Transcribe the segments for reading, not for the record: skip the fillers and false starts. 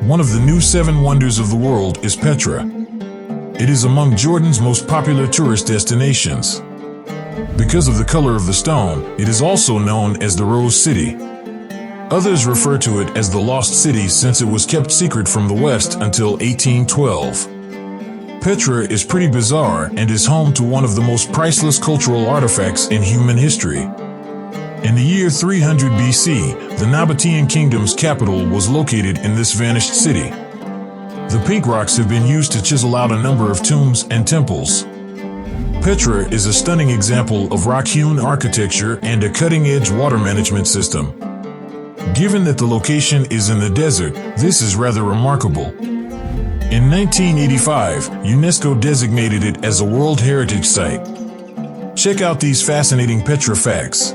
One of the new 7 wonders of the world is Petra. It is among Jordan's most popular tourist destinations. Because of the color of the stone, it is also known as the Rose City. Others refer to it as the Lost City since it was kept secret from the West until 1812. Petra is pretty bizarre and is home to one of the most priceless cultural artifacts in human history. In the year 300 BC, the Nabatean kingdom's capital was located in this vanished city. The pink rocks have been used to chisel out a number of tombs and temples. Petra is a stunning example of rock-hewn architecture and a cutting-edge water management system. Given that the location is in the desert, this is rather remarkable. In 1985, UNESCO designated it as a World Heritage Site. Check out these fascinating Petra facts.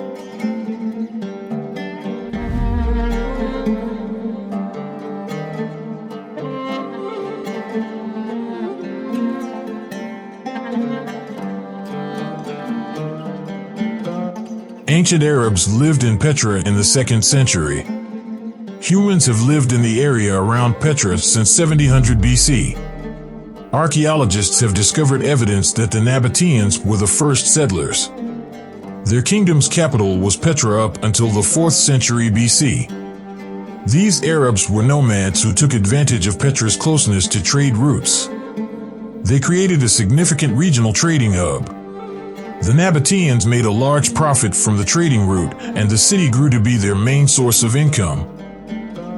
Ancient Arabs lived in Petra in the 2nd century. Humans have lived in the area around Petra since 700 BC. Archaeologists have discovered evidence that the Nabateans were the first settlers. Their kingdom's capital was Petra up until the 4th century BC. These Arabs were nomads who took advantage of Petra's closeness to trade routes. They created a significant regional trading hub. The Nabateans made a large profit from the trading route, and the city grew to be their main source of income.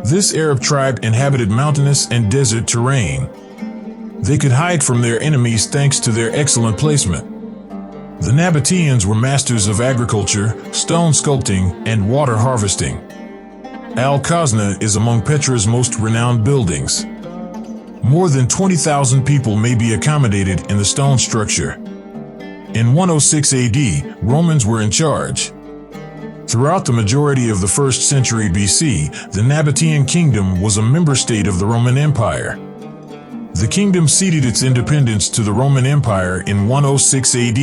This Arab tribe inhabited mountainous and desert terrain. They could hide from their enemies thanks to their excellent placement. The Nabateans were masters of agriculture, stone sculpting, and water harvesting. Al-Khazna is among Petra's most renowned buildings. More than 20,000 people may be accommodated in the stone structure. In 106 AD, Romans were in charge. Throughout the majority of the 1st century BC, the Nabatean kingdom was a member state of the Roman Empire. The kingdom ceded its independence to the Roman Empire in 106 AD.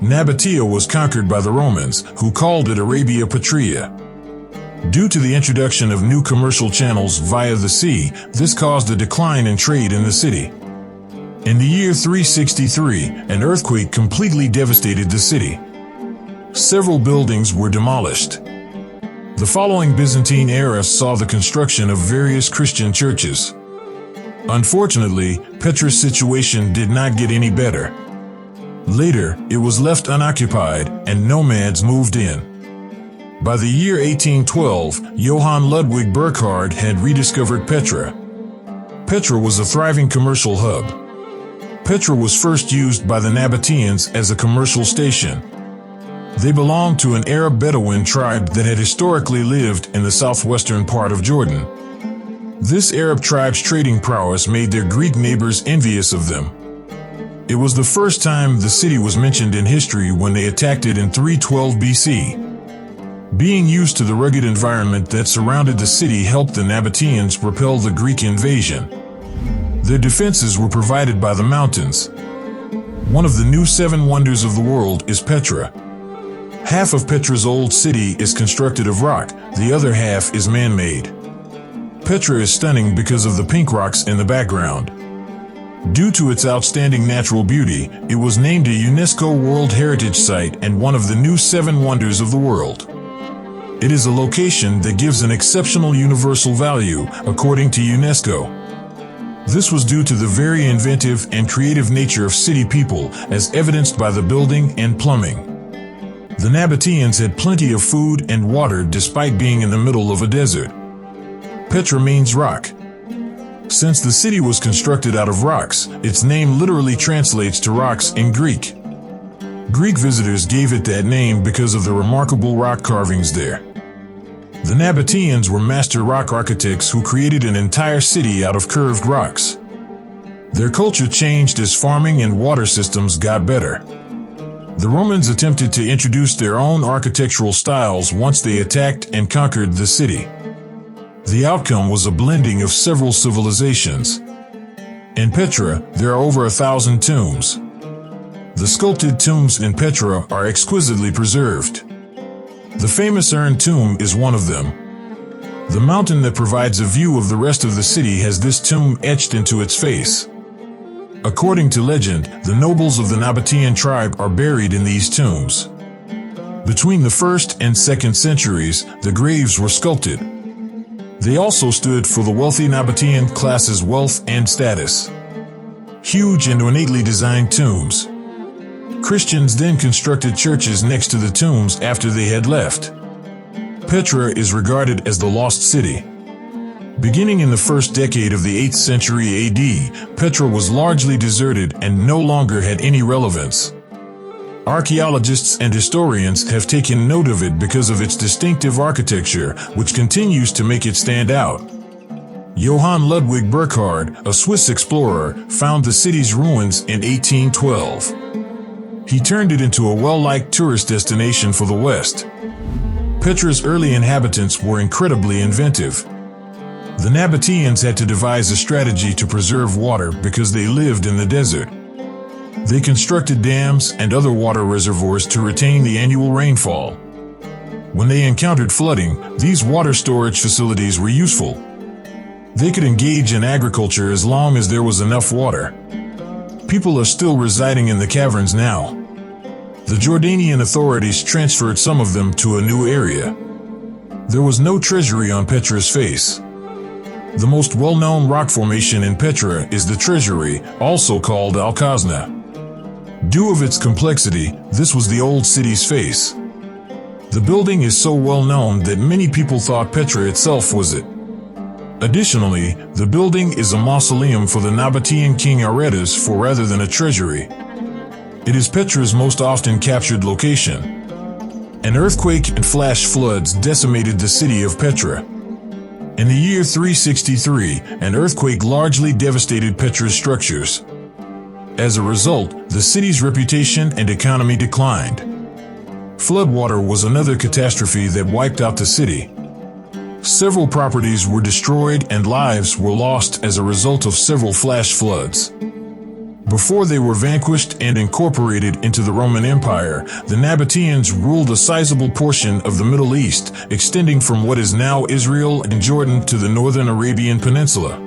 Nabatea was conquered by the Romans, who called it Arabia Petrea. Due to the introduction of new commercial channels via the sea, this caused a decline in trade in the city. In the year 363, an earthquake completely devastated the city. Several buildings were demolished. The following Byzantine era saw the construction of various Christian churches. Unfortunately, Petra's situation did not get any better. Later, it was left unoccupied and nomads moved in. By the year 1812, Johann Ludwig Burckhardt had rediscovered Petra. Petra was a thriving commercial hub. Petra was first used by the Nabateans as a commercial station. They belonged to an Arab Bedouin tribe that had historically lived in the southwestern part of Jordan. This Arab tribe's trading prowess made their Greek neighbors envious of them. It was the first time the city was mentioned in history when they attacked it in 312 BC. Being used to the rugged environment that surrounded the city helped the Nabateans repel the Greek invasion. Their defenses were provided by the mountains. One of the new 7 wonders of the world is Petra. Half of Petra's old city is constructed of rock, the other half is man-made. Petra is stunning because of the pink rocks in the background. Due to its outstanding natural beauty, it was named a UNESCO World Heritage Site and one of the new 7 wonders of the world. It is a location that gives an exceptional universal value, according to UNESCO. This was due to the very inventive and creative nature of city people, as evidenced by the building and plumbing. The Nabateans had plenty of food and water despite being in the middle of a desert. Petra means rock. Since the city was constructed out of rocks, its name literally translates to rocks in Greek. Greek visitors gave it that name because of the remarkable rock carvings there. The Nabateans were master rock architects who created an entire city out of curved rocks. Their culture changed as farming and water systems got better. The Romans attempted to introduce their own architectural styles once they attacked and conquered the city. The outcome was a blending of several civilizations. In Petra, there are over 1,000 tombs. The sculpted tombs in Petra are exquisitely preserved. The famous urn tomb is one of them. The mountain that provides a view of the rest of the city has this tomb etched into its face. According to legend, the nobles of the Nabatean tribe are buried in these tombs. Between the 1st and 2nd centuries, the graves were sculpted. They also stood for the wealthy Nabatean class's wealth and status. Huge and ornately designed tombs. Christians then constructed churches next to the tombs after they had left. Petra is regarded as the lost city. Beginning in the first decade of the 8th century AD, Petra was largely deserted and no longer had any relevance. Archaeologists and historians have taken note of it because of its distinctive architecture, which continues to make it stand out. Johann Ludwig Burckhardt, a Swiss explorer, found the city's ruins in 1812. He turned it into a well-liked tourist destination for the West. Petra's early inhabitants were incredibly inventive. The Nabateans had to devise a strategy to preserve water because they lived in the desert. They constructed dams and other water reservoirs to retain the annual rainfall. When they encountered flooding, these water storage facilities were useful. They could engage in agriculture as long as there was enough water. People are still residing in the caverns now. The Jordanian authorities transferred some of them to a new area. There was no treasury on Petra's face. The most well-known rock formation in Petra is the Treasury, also called Al-Khazna. Due of its complexity, this was the old city's face. The building is so well known that many people thought Petra itself was it. Additionally, the building is a mausoleum for the Nabatean king Aretas rather than a treasury. It is Petra's most often captured location. An earthquake and flash floods decimated the city of Petra. In the year 363, an earthquake largely devastated Petra's structures. As a result, the city's reputation and economy declined. Floodwater was another catastrophe that wiped out the city. Several properties were destroyed and lives were lost as a result of several flash floods. Before they were vanquished and incorporated into the Roman Empire, the Nabateans ruled a sizable portion of the Middle East, extending from what is now Israel and Jordan to the northern Arabian Peninsula.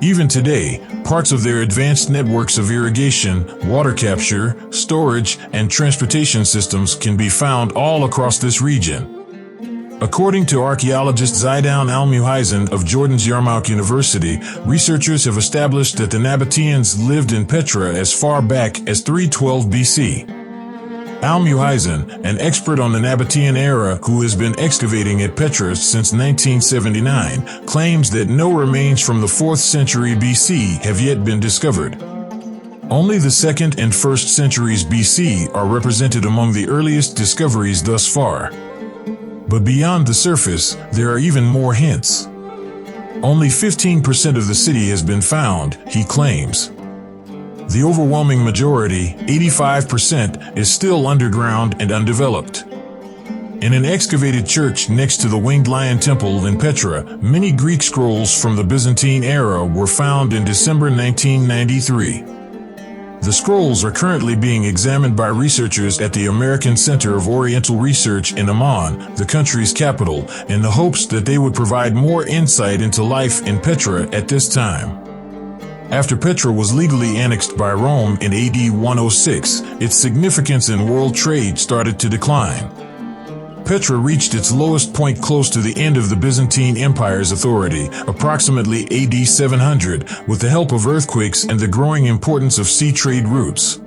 Even today, parts of their advanced networks of irrigation, water capture, storage, and transportation systems can be found all across this region. According to archaeologist Zaidan Al-Muhaizen of Jordan's Yarmouk University, researchers have established that the Nabateans lived in Petra as far back as 312 BC. Al-Muhaizen, an expert on the Nabatean era who has been excavating at Petra since 1979, claims that no remains from the 4th century BC have yet been discovered. Only the 2nd and 1st centuries BC are represented among the earliest discoveries thus far. But beyond the surface, there are even more hints. Only 15% of the city has been found, he claims. The overwhelming majority, 85%, is still underground and undeveloped. In an excavated church next to the Winged Lion Temple in Petra, many Greek scrolls from the Byzantine era were found in December 1993. The scrolls are currently being examined by researchers at the American Center of Oriental Research in Amman, the country's capital, in the hopes that they would provide more insight into life in Petra at this time. After Petra was legally annexed by Rome in AD 106, its significance in world trade started to decline. Petra reached its lowest point close to the end of the Byzantine Empire's authority, approximately AD 700, with the help of earthquakes and the growing importance of sea trade routes.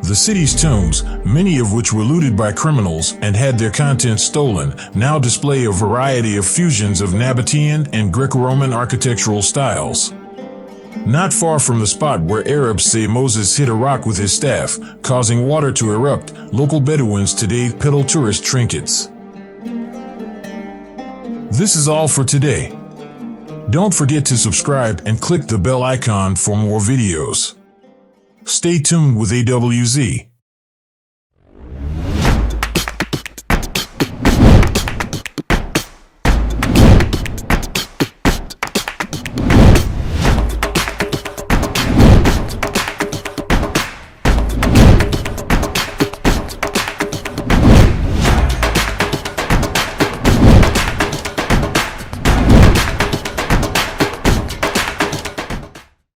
The city's tombs, many of which were looted by criminals and had their contents stolen, now display a variety of fusions of Nabatean and Greco-Roman architectural styles. Not far from the spot where Arabs say Moses hit a rock with his staff, causing water to erupt, local Bedouins today peddle tourist trinkets. This is all for today. Don't forget to subscribe and click the bell icon for more videos. Stay tuned with AWZ.